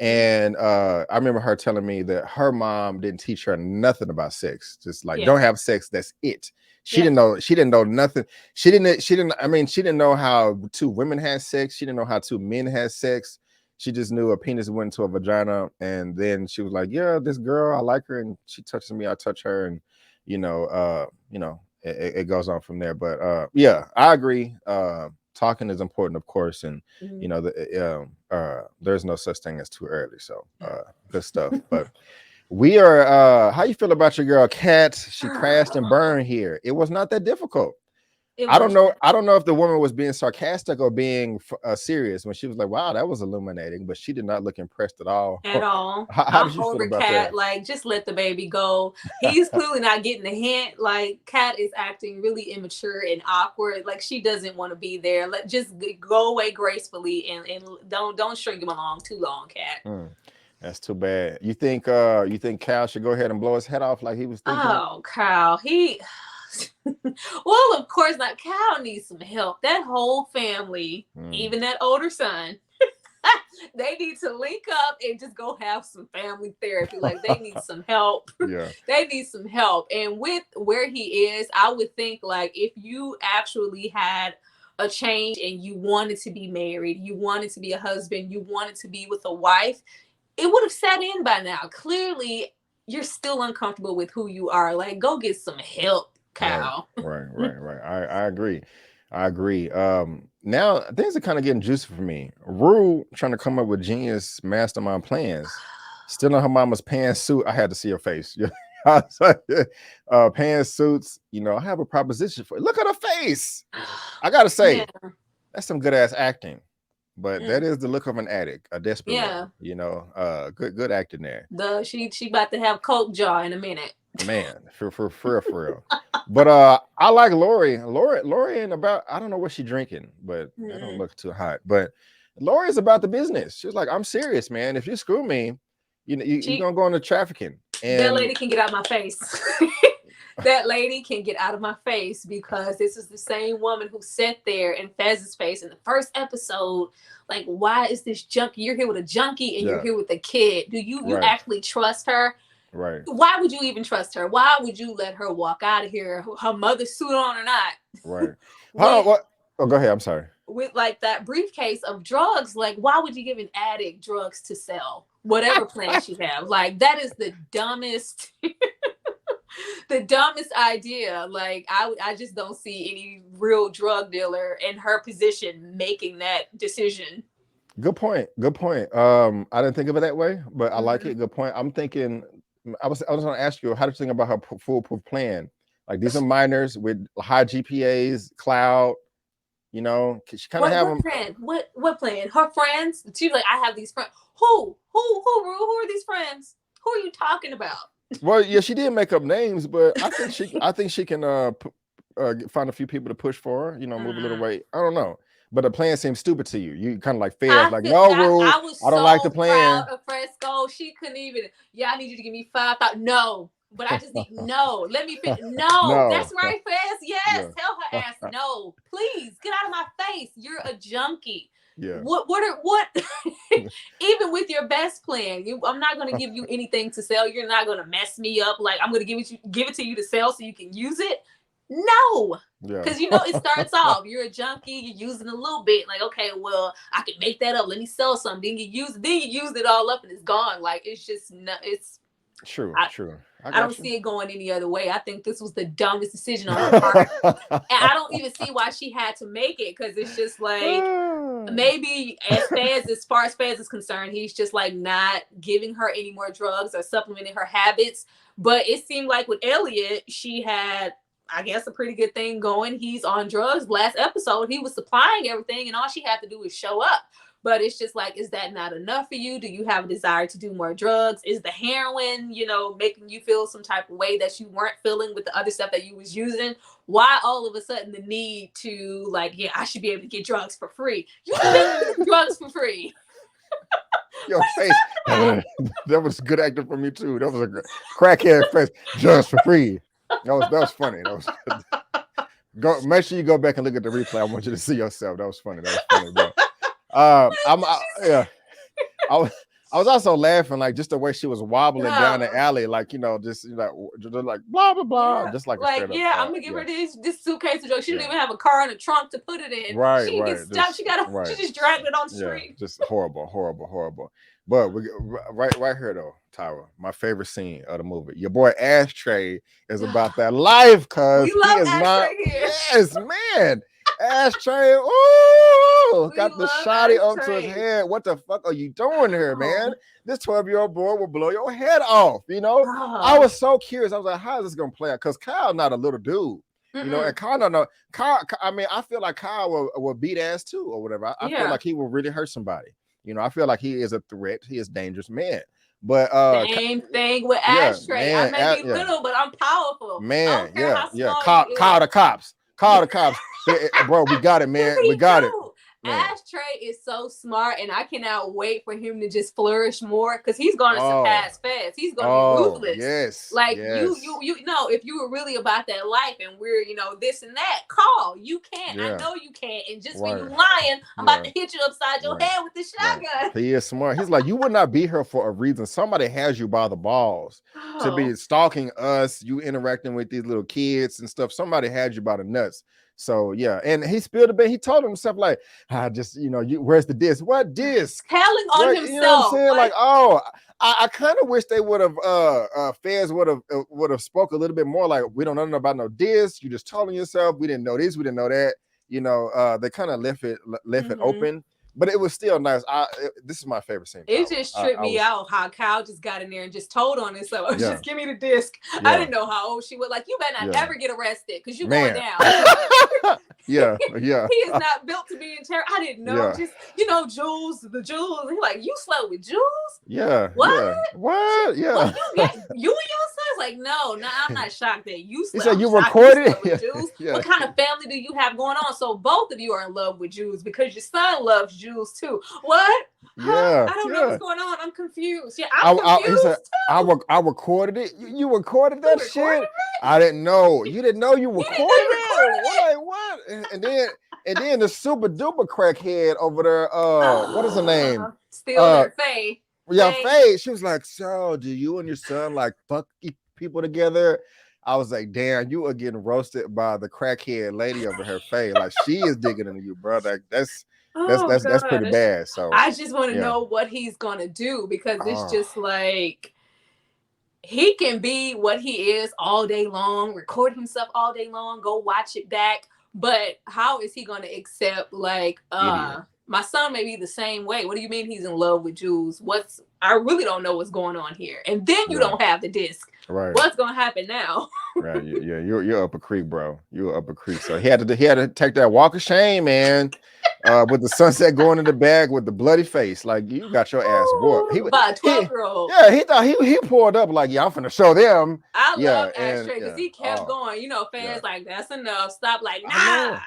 And I remember her telling me that her mom didn't teach her nothing about sex. Just like, don't have sex. That's it. She didn't know nothing. She didn't know how two women had sex. She didn't know how two men had sex. She just knew a penis went into a vagina, and then she was like, "Yeah, this girl, I like her, and she touches me, I touch her," and it goes on from there. But I agree. Talking is important, of course, and there's no such thing as too early. So good stuff. But we are. How you feel about your girl Kat? She crashed and burned here. It was not that difficult. I don't know if the woman was being sarcastic or being serious when she was like, "Wow, that was illuminating," but she did not look impressed at all. How did you feel about that? Like, just let the baby go. He's clearly not getting the hint. Like, Kat is acting really immature and awkward. Like, she doesn't want to be there. Just go away gracefully and don't string him along too long, Kat. That's too bad. You think Cal should go ahead and blow his head off like he was thinking? Oh, Cal, well, of course not. Cal needs some help. That whole family, even that older son, they need to link up and just go have some family therapy. Like, they need some help. They need some help. And with where he is, I would think, like, if you actually had a change and you wanted to be married, you wanted to be a husband, you wanted to be with a wife, it would have set in by now. Clearly, you're still uncomfortable with who you are. Like, go get some help, Cal. Right. I agree. Now things are kind of getting juicy for me. Rue trying to come up with genius mastermind plans. Still in her mama's pantsuit. I had to see her face. Pantsuits. I have a proposition for you. Look at her face. I gotta say, that's some good ass acting. But that is the look of an addict, a desperate one. Good acting there. She about to have coke jaw in a minute. Man, for real. But I like Lori. Lori ain't about, I don't know what she's drinking, but that don't look too hot. But Lori's about the business. She was like, I'm serious, man. If you screw me, you're gonna go into trafficking. That And lady can get out my face. That lady can get out of my face, because this is the same woman who sat there in Fez's face in the first episode. Like, why is this junkie? You're here with a junkie and you're here with a kid. Do you actually trust her? Right. Why would you even trust her? Why would you let her walk out of here, her mother's suit on or not? Right. What? Oh, go ahead. I'm sorry. With like that briefcase of drugs, like, why would you give an addict drugs to sell? Whatever plan she have, like, that is the dumbest. The dumbest idea. Like, I just don't see any real drug dealer in her position making that decision. Good point. I didn't think of it that way, but I like it. Good point. I'm thinking, I was going to ask you, how do you think about her foolproof plan? Like, these are minors with high GPAs, cloud. She kind of have them. What plan? Her friends? She's like, I have these friends. Who are these friends? Who are you talking about? Well, yeah, she did make up names, but I think she can find a few people to push for her. Move a little weight. I don't know, but the plan seems stupid to you. You kind of like Fez, like, no rule. I don't like the plan. Proud of Fresco. She couldn't even. Yeah, I need you to give me 5,000. No. But I just need let me finish. No, that's right, Fez. Yes, tell her ass no. Please get out of my face. You're a junkie. Yeah. What even with your best plan, I'm not gonna give you anything to sell. You're not gonna mess me up. Like, I'm gonna give it to you to sell so you can use it. No. Yeah. Because it starts off, you're a junkie, you're using a little bit, like, okay, well, I can make that up. Let me sell something. Then you use it all up and it's gone. Like, it's just it's true. I don't see it going any other way. I think this was the dumbest decision on her part. And I don't even see why she had to make it, because it's just like, maybe as far as Fez is concerned, he's just like not giving her any more drugs or supplementing her habits. But it seemed like with Elliot, she had, I guess, a pretty good thing going. He's on drugs. Last episode, he was supplying everything and all she had to do is show up. But it's just like, is that not enough for you? Do you have a desire to do more drugs? Is the heroin, making you feel some type of way that you weren't feeling with the other stuff that you was using? Why all of a sudden the need to, like, yeah, I should be able to get drugs for free? You can get drugs for free. Your face. That was good acting from you too. That was a crackhead face. Drugs for free. That was funny. That was make sure you go back and look at the replay. I want you to see yourself. That was funny, bro. I was also laughing, like, just the way she was wobbling down the alley, like, just like blah blah blah, just like I'm gonna give her this suitcase of drugs. She didn't even have a car in a trunk to put it in. Right, she right. She just dragged it on the street. Just horrible. But we right here though, Tyra, my favorite scene of the movie. Your boy Ashtray is about that life, cause he is not. Yes, man. Ashtray, got the shotty up to his head. What the fuck are you doing here, man? This 12-year-old boy will blow your head off. I was so curious. I was like, how is this gonna play out? Because Kyle's not a little dude, and Kyle don't know. Kyle, I mean, I feel like Kyle will beat ass too, or whatever. I feel like he will really hurt somebody. I feel like he is a threat. He is a dangerous man. But same thing with Ashtray. I may be little, but I'm powerful. Man, Call the cops. Call the cops. Bro, we got it, man. We got it. Ashtray is so smart, and I cannot wait for him to just flourish more, because he's going to surpass Fez. He's going to be ruthless. Yes. Like, you know, if you were really about that life and we're, this and that, call. You can. I know you can. And just when you lying, I'm about to hit you upside your head with this shotgun. He is smart. He's like, you would not be here for a reason. Somebody has you by the balls to be stalking us, you interacting with these little kids and stuff. Somebody had you by the nuts. So yeah, and he spilled a bit. He told himself, like, I just, where's the disc? What disc? Telling on himself. You know what I'm saying? Like, I kind of wish they would have Fez would have spoke a little bit more, like, we don't know nothing about no disc. You just telling yourself, we didn't know this, we didn't know that. They kind of left it open. But it was still nice. This is my favorite scene. It just tripped me out how Kyle just got in there and just told on himself, just give me the disc. I didn't know how old she was. Like, you better not ever get arrested, because you're going down. Yeah, yeah, He is not built to be in terror. I didn't know. yeah, Just Jules, the Jules. He like, you slept with Jules? yeah, What? yeah. What? What Yeah. you get? You and your son's like, no, I'm not shocked that you He slept. said I'm you shocked you recorded. slept Yeah, with Jules. yeah, What kind of family do you have going on? So both of you are in love with Jules because your son loves Jules too. What? Huh? yeah, I don't know yeah. what's going on. I'm confused. Yeah, I'm He said, confused too. I recorded it. You recorded You that recorded shit? I didn't know. You didn't know you it? You didn't recorded know you it? recorded What, it? like, what? And then the super duper crackhead over there, what is her name? Still there, Faye. Yeah, Faye. She was like, so do you and your son like fuck people together? I was like, damn, you are getting roasted by the crackhead lady over her, Faye. Like, she is digging into you, bro. Like, Oh that's pretty gosh. bad. So I just want to yeah. know what he's gonna do because it's Oh, just like he can be what he is all day long, record himself all day long, go watch it back. But how is he gonna accept like idiot. my son may be the same way. What do you mean he's in love with Jules? I really don't know what's going on here. And then you Right. don't have the disc. Right. What's gonna happen now? Right. Yeah, you're up a creek, bro. You're up a creek. So he had to take that walk of shame, man. With the sunset going in the bag with the bloody face. Like, you got your ass whooped. By a 12-year-old. Yeah, he thought he pulled up like, yeah, I'm finna show them. I love and Ashtray because he kept going. Fans like, that's enough. Stop. Like, nah. I know. Nah.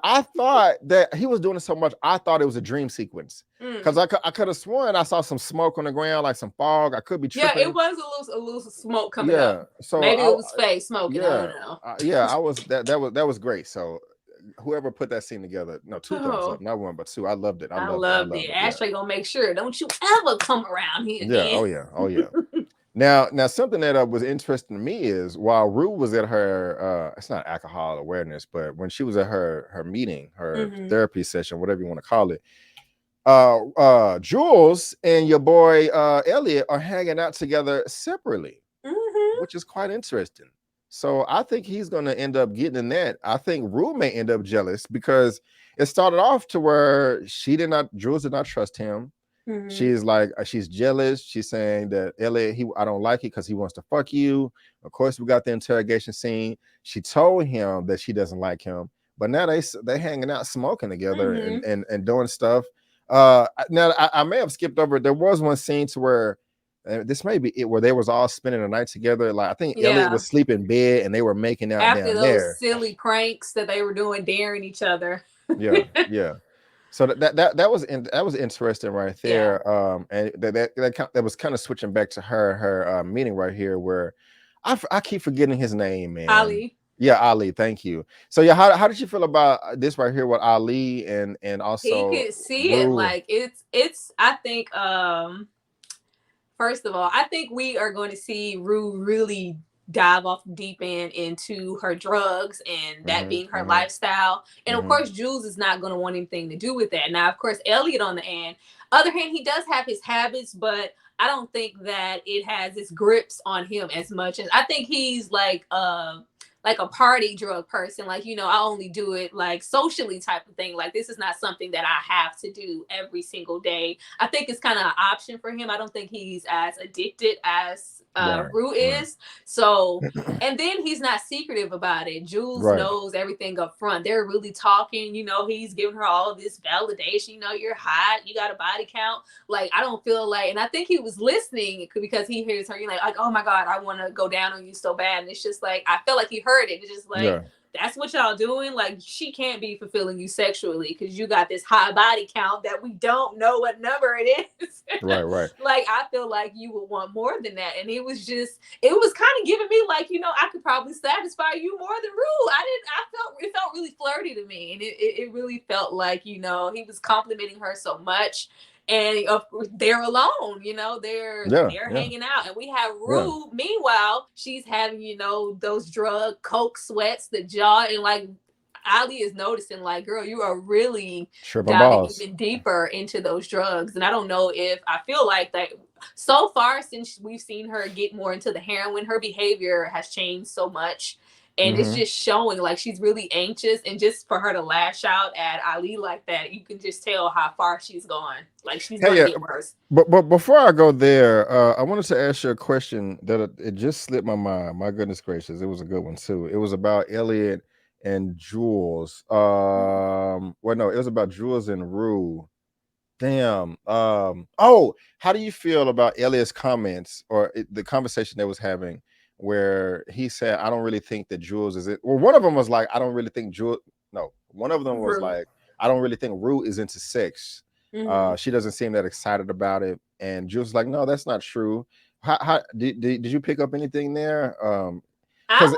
I thought that he was doing it so much. I thought it was a dream sequence because I could have sworn I saw some smoke on the ground, like some fog. I could be tripping. Yeah, it was a loose smoke coming up. So maybe it was Faye smoking. Yeah, I don't know. I was that was great. So whoever put that scene together, no, 2 thumbs up, not 1 but 2. I loved it. I loved it. Ashtray gonna make sure. Don't you ever come around here again. Yeah. Oh yeah. Now something that was interesting to me is while Rue was at her it's not alcohol awareness, but when she was at her meeting, her therapy session, whatever you want to call it, Jules and your boy Elliot are hanging out together separately, which is quite interesting. So I think he's going to end up getting in that. I think Rue may end up jealous because it started off to where Jules did not trust him. She's like, she's jealous. She's saying that Elliot, I don't like it because he wants to fuck you. Of course, we got the interrogation scene. She told him that she doesn't like him, but now they hanging out, smoking together and doing stuff. Now I may have skipped over. There was one scene to where this may be it, where they was all spending the night together. Like I think Elliot was sleeping in bed and they were making out after down those there. Silly pranks that they were doing, daring each other. Yeah. So that was interesting right there. And that was kind of switching back to her meeting right here where I keep forgetting his name, man. Ali. Yeah, Ali. Thank you. So yeah, how did you feel about this right here with Ali and also he could see Rue? It like it's I think first of all, I think we are going to see Rue really dive off deep into her drugs and that being her lifestyle. And of course, Jules is not going to want anything to do with that. Now, of course, Elliot on the other hand, he does have his habits, but I don't think that it has its grips on him as much. And I think he's like a party drug person. Like, I only do it like socially type of thing. Like, this is not something that I have to do every single day. I think it's kind of an option for him. I don't think he's as addicted as Rue is. So, and then he's not secretive about it. Jules knows everything up front. They're really talking, he's giving her all of this validation. You're hot, you got a body count. Like, I don't feel like, and I think he was listening because he hears her, like, oh my God, I want to go down on you so bad. And it's just like, I felt like he heard it. It's just like, that's what y'all doing. Like, she can't be fulfilling you sexually because you got this high body count that we don't know what number it is. Right. Like, I feel like you would want more than that. And it was kind of giving me like, I could probably satisfy you more than Rue. It felt really flirty to me. And it really felt like, he was complimenting her so much. And they're alone, they're hanging out. And we have Rue. Meanwhile, she's having, those drug coke sweats, the jaw, and like Ali is noticing, like, girl, you are really diving even deeper into those drugs. And I don't know I feel like that so far since we've seen her get more into the heroin, her behavior has changed so much. And it's just showing like she's really anxious, and just for her to lash out at Ali like that, you can just tell how far she's gone. Like, she's going to get worse. But before I go there, I wanted to ask you a question that it just slipped my mind. My goodness gracious, it was a good one too. It was about Elliot and Jules. Well, no, it was about Jules and Rue. Damn. Oh, how do you feel about Elliot's comments or the conversation they was having where he said, I don't really think that Jules is it. Well, one of them was like, I don't really think Jules. No, one of them was Rude. like, I don't really think Rue is into sex. Mm-hmm. She doesn't seem that excited about it. And Jules was like, no, that's not true. How did you pick up anything there? Because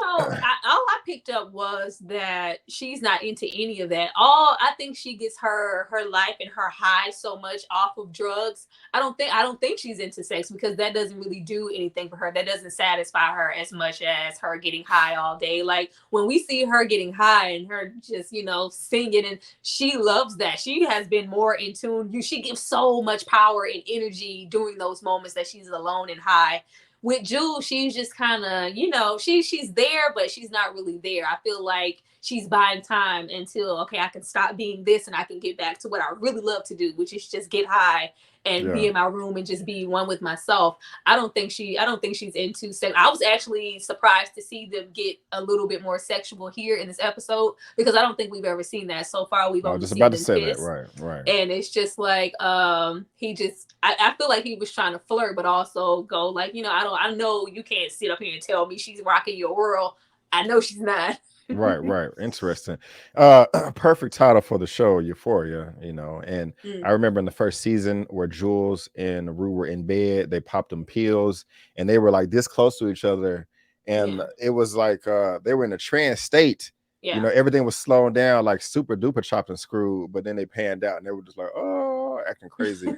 All I picked up was that she's not into any of that. All I think she gets her life and her high so much off of drugs. I don't think she's into sex because that doesn't really do anything for her. That doesn't satisfy her as much as her getting high all day. Like when we see her getting high and her just singing, and she loves that. She has been more in tune. She gives so much power and energy during those moments that she's alone and high. With Jules, she's just kind of, she's there, but she's not really there. I feel like she's buying time until, okay, I can stop being this and I can get back to what I really love to do, which is just get high and be yeah, in my room and just be one with myself. I don't think she's into sex. I was actually surprised to see them get a little bit more sexual here in this episode because I don't think we've ever seen that so far. We've I was only just seen about to them say that. kiss. Right. And it's just like I feel like he was trying to flirt but also go like, I know you can't sit up here and tell me she's rocking your world. I know she's not. Right. Interesting. Perfect title for the show, Euphoria, and I remember in the first season where Jules and Rue were in bed, they popped them pills and they were like this close to each other. And Yeah. it was like they were in a trance state. Yeah. Everything was slowing down like super duper chopped and screwed, but then they panned out and they were just like, oh, acting crazy.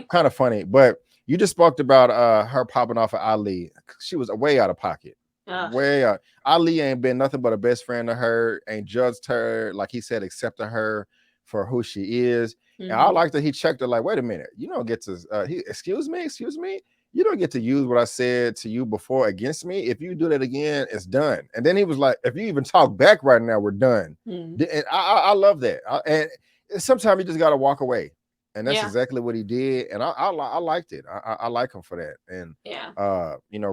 Kind of funny. But you just spoke about her popping off of Ali. She was way out of pocket. Way out. Ali ain't been nothing but a best friend to her, ain't judged her, like he said, accepted her for who she is. And I like that he checked her like, wait a minute, you don't get to excuse me. You don't get to use what I said to you before against me. If you do that again, it's done. And then he was like, if you even talk back right now, we're done. And I love that. And sometimes you just got to walk away. And that's exactly what he did. And I liked it. I like him for that. And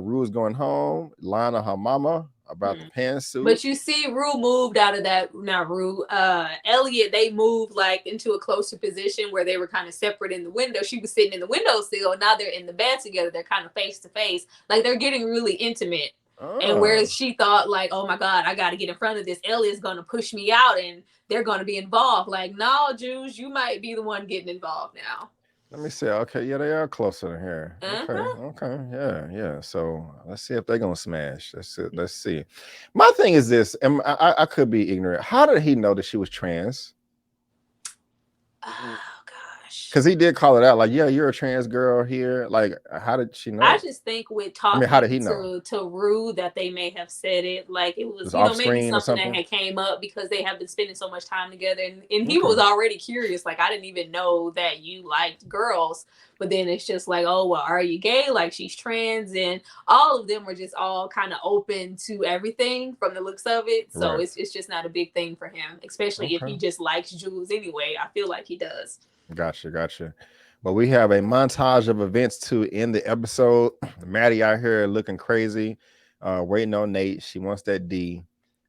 Rue's going home, lying to her mama about the pantsuit. But you see, Rue moved out of that. Not Rue. Elliot, they moved like into a closer position where they were kind of separate in the window. She was sitting in the windowsill. Now they're in the bed together. They're kind of face to face. Like they're getting really intimate. And whereas she thought like, oh my God, I got to get in front of this. Elliot's going to push me out and they're going to be involved. Like, no, Jules, you might be the one getting involved now. Let me see. Okay, yeah, they are closer to here. Okay, yeah. So let's see if they're gonna smash. Let's see. My thing is this, and I could be ignorant. How did he know that she was trans? Oh gosh. Because he did call it out, like, yeah, you're a trans girl here. Like, how did she know? I just think with talking how did he know? to Rue that they may have said it like it was maybe something that had came up because they have been spending so much time together and he was already curious. Like, I didn't even know that you liked girls. But then it's just like, oh, well, are you gay? Like, she's trans. And all of them were just all kind of open to everything from the looks of it. So it's just not a big thing for him, especially if he just likes Jules anyway. I feel like he does. Gotcha. But we have a montage of events to end the episode. Maddie out here looking crazy, waiting on Nate. She wants that D.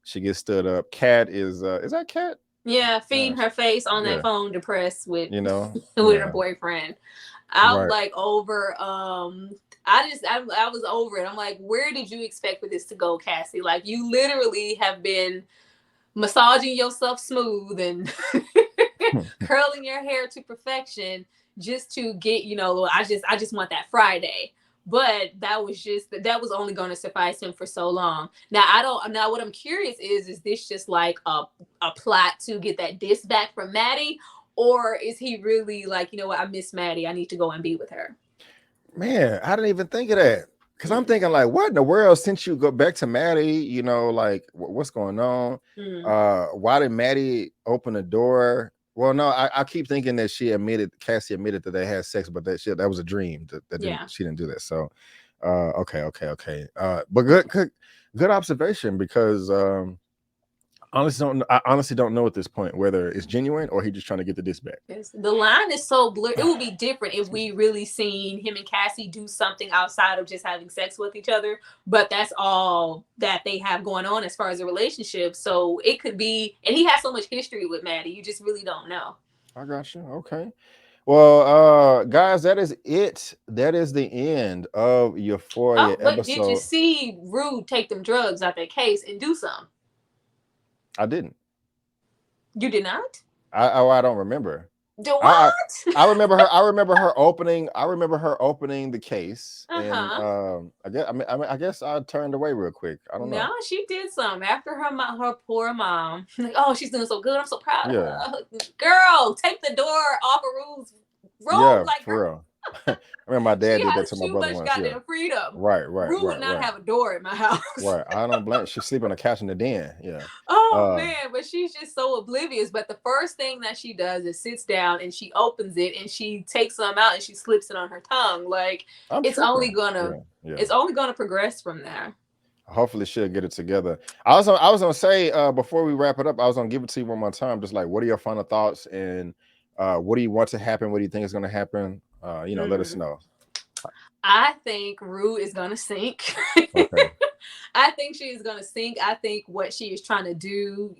She gets stood up. Kat is that Kat? Yeah, feeding her face on that phone, depressed with with her boyfriend. I'm like over. I was over it. I'm like, where did you expect for this to go, Cassie? Like, you literally have been massaging yourself smooth and curling your hair to perfection just to get, I just want that Friday. But that was only going to suffice him for so long. Now what I'm curious is this just like a plot to get that diss back from Maddie? Or is he really like, you know what, I miss Maddie, I need to go and be with her? Man, I didn't even think of that. Because I'm thinking like, what in the world, since you go back to Maddie, like what's going on? Why did Maddie open the door? Well, no, I keep thinking that Cassie admitted that they had sex, but that was a dream. She didn't do that. So, okay. But good observation, because I honestly don't know at this point whether it's genuine or he just trying to get the diss back. Yes. The line is so blurred. It would be different if we really seen him and Cassie do something outside of just having sex with each other. But that's all that they have going on as far as a relationship. So it could be, and he has so much history with Maddie. You just really don't know. I got you. Okay. Well, guys, that is it. That is the end of Euphoria Oh, but did you episode. see Rude take them drugs out their case and do some? I didn't. You did not? I don't remember. Do what? I remember her. I remember her opening. I remember her opening the case, and I guess I turned away real quick. I don't know. No, she did some after her poor mom. Like, oh, she's doing so good. I'm so proud of her. Girl, take the door off of Rude's room. Yeah, like, for real. I remember my dad did that to my brother once. Goddamn freedom. Right. Rude would not have a door in my house. Right. I don't blame. She sleep on the couch in the den. Yeah. Oh man, but she's just so oblivious. But the first thing that she does is sits down and she opens it and she takes some out and she slips it on her tongue. Like it's only gonna progress from there. Hopefully she'll get it together. I was gonna say before we wrap it up, I was gonna give it to you one more time. Just like, what are your final thoughts and what do you want to happen? What do you think is gonna happen? Let us know. I think Rue is gonna sink. Okay. I think she is gonna sink. I think what she is trying to do,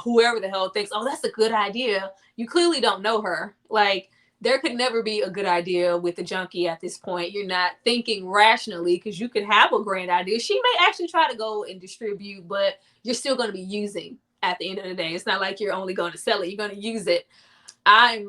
whoever the hell thinks, oh, that's a good idea. You clearly don't know her. Like there could never be a good idea with a junkie at this point. You're not thinking rationally because you could have a grand idea. She may actually try to go and distribute, but you're still going to be using at the end of the day. It's not like you're only going to sell it. You're going to use it. I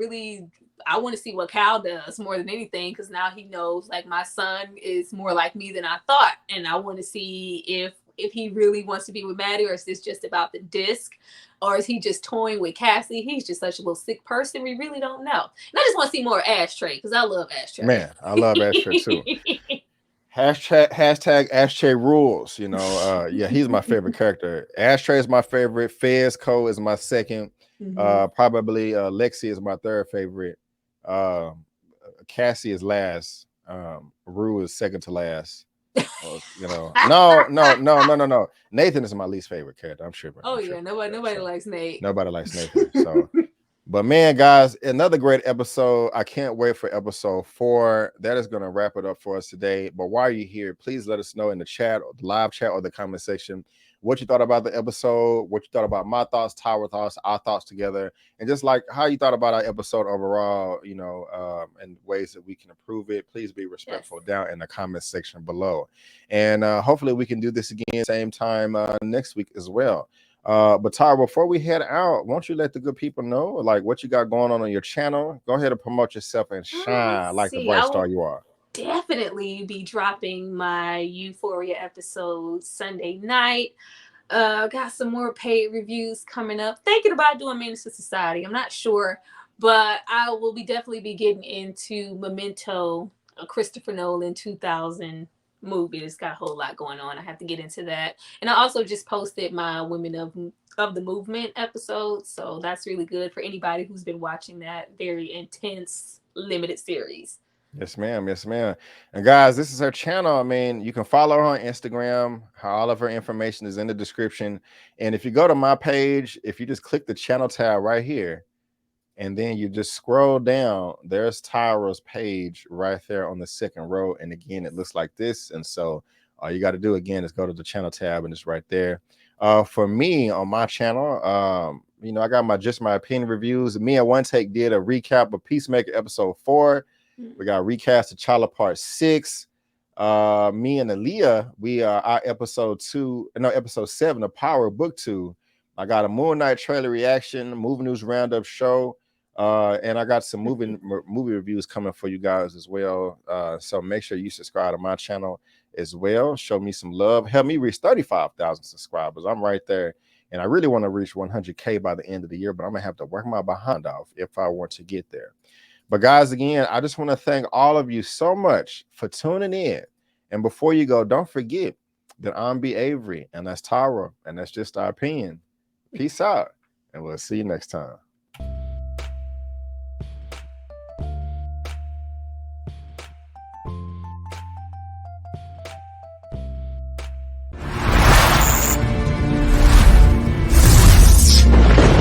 want to see what Cal does more than anything because now he knows like my son is more like me than I thought. And I want to see if he really wants to be with Maddie or is this just about the disc or is he just toying with Cassie? He's just such a little sick person. We really don't know. And I just want to see more Ashtray because I love Ashtray. Man, I love Ashtray too. Hashtag Ashtray rules. He's my favorite character. Ashtray is my favorite. Fez Co is my second. Probably Lexi is my third favorite. Cassie is last. Rue is second to last. No. Nathan is my least favorite character. I'm sure. Nobody likes Nate. Nobody likes Nathan. So, but man, guys, another great episode. I can't wait for episode 4. That is going to wrap it up for us today. But while you're here, please let us know in the chat, or the live chat, or the comment section what you thought about the episode, what you thought about my thoughts, Tower thoughts, our thoughts together, and just like how you thought about our episode overall, and ways that we can improve it. Please be respectful down in the comment section below. And hopefully we can do this again same time next week as well. But Tyra, before we head out, won't you let the good people know like what you got going on your channel? Go ahead and promote yourself and shine like the bright star you are. Definitely be dropping my Euphoria episode Sunday night. Got some more paid reviews coming up. Thinking about doing Menace to Society. I'm not sure, but I will definitely be getting into Memento, a Christopher Nolan 2000 movie. It's got a whole lot going on. I have to get into that. And I also just posted my Women of the Movement episode. So that's really good for anybody who's been watching that very intense limited series. Yes, ma'am. Yes, ma'am. And guys, this is her channel. I mean, you can follow her on Instagram. All of her information is in the description. And if you go to my page, if you just click the channel tab right here, and then you just scroll down, there's Tyra's page right there on the second row. And again, it looks like this. And so all you got to do again is go to the channel tab and it's right there. For me on my channel, I got my opinion reviews. Me and One Take did a recap of Peacemaker episode 4. We got recast of T'Challa Part 6. Me and Elia, we are our episode 7 of Power Book 2. I got a Moon Knight trailer reaction, movie news roundup show, and I got some movie reviews coming for you guys as well. So make sure you subscribe to my channel as well. Show me some love. Help me reach 35,000 subscribers. I'm right there. And I really want to reach 100K by the end of the year, but I'm going to have to work my behind off if I want to get there. But guys, again, I just want to thank all of you so much for tuning in. And before you go, don't forget that I'm B. Avery, and that's Tyra, and that's just our opinion. Peace out, and we'll see you next time.